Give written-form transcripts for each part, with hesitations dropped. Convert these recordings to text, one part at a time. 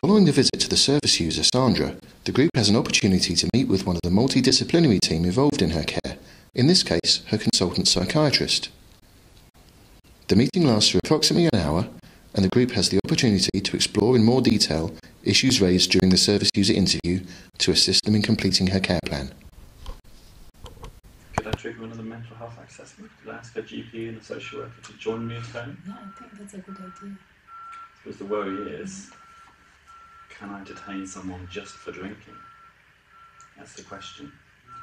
Following the visit to the service user, Sandra, the group has an opportunity to meet with one of the multidisciplinary team involved in her care, in this case, her consultant psychiatrist. The meeting lasts for approximately an hour, and the group has the opportunity to explore in more detail issues raised during the service user interview to assist them in completing her care plan. Could I trigger another mental health assessment? Could I ask her GP and a social worker to join me at home? Yeah, I think that's a good idea. Because the worry is, can I detain someone just for drinking? That's the question.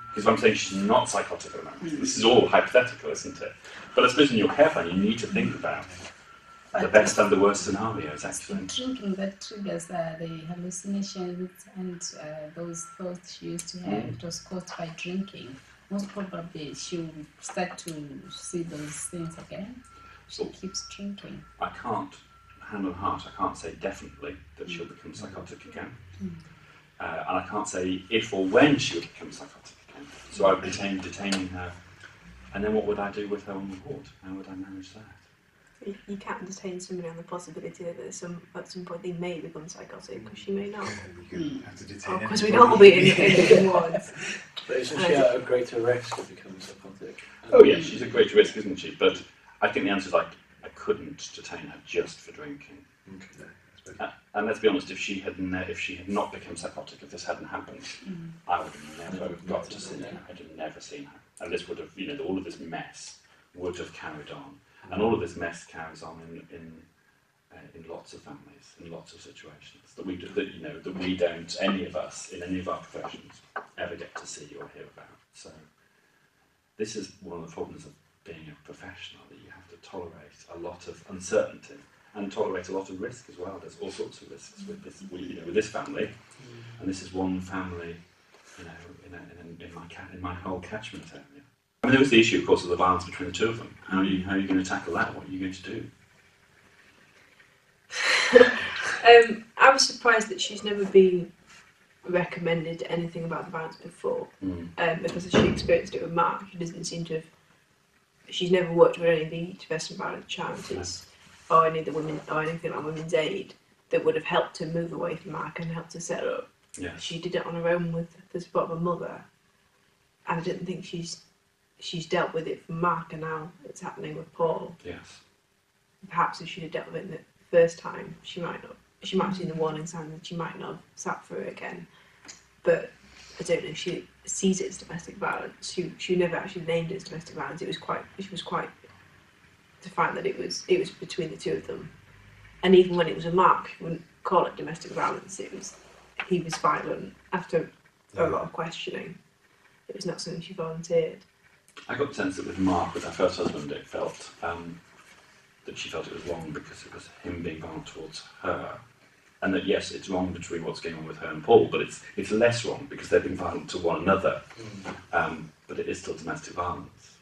Because I'm saying she's not psychotic at the moment. This is all hypothetical, isn't it? But I suppose in your care plan you need to think about the best and the worst scenarios, actually. Drinking that triggers the hallucinations and those thoughts she used to have, it was caused by drinking. Most probably she'll start to see those things again. She keeps drinking. I can't, hand on heart, I can't say definitely that she'll become psychotic again. And I can't say if or when she'll become psychotic again. So I would be detaining her. And then what would I do with her on the ward? How would I manage that? You can't detain somebody on the possibility that at some point they may become psychotic, because she may not. You have to detain Because we don't be in wards. But isn't she at a greater risk of becoming psychotic? Oh yeah, she's at greater risk, isn't she? But I think the answer is like, I couldn't detain her just for drinking. Okay. And let's be honest, if she had not become psychotic, if this hadn't happened, I would have never got to see her. I'd have never seen her, and this would have, all of this mess would have carried on, and all of this mess carries on in lots of families, in lots of situations that we don't, any of us in any of our professions ever get to see or hear about. So this is one of the problems of being a professional, that you have to tolerate a lot of uncertainty. And tolerate a lot of risk as well. There's all sorts of risks with this, with this family, and this is one family, in my whole catchment area. I mean, there was the issue, of course, of the violence between the two of them. How are you going to tackle that? What are you going to do? I was surprised that she's never been recommended anything about the violence before, because she experienced it with Mark. She doesn't seem to have. She's never worked with any of the domestic violence charities. Or any of the women, or anything like Women's Aid, that would have helped her move away from Mark and helped her set up. Yes. She did it on her own with the support of her mother, and I didn't think she's dealt with it from Mark, and now it's happening with Paul. Yes. Perhaps if she'd have dealt with it the first time, she might have seen the warning signs and she might not have sat through it again. But I don't know if she sees it as domestic violence. She never actually named it as domestic violence. She was quite to find that it was between the two of them, and even when it was a Mark, he wouldn't call it domestic violence. He was violent after a lot of questioning. It was not something she volunteered. I got the sense that with Mark, with her first husband, it felt that she felt it was wrong because it was him being violent towards her, and that yes, it's wrong between what's going on with her and Paul, but it's less wrong because they've been violent to one another. But it is still domestic violence.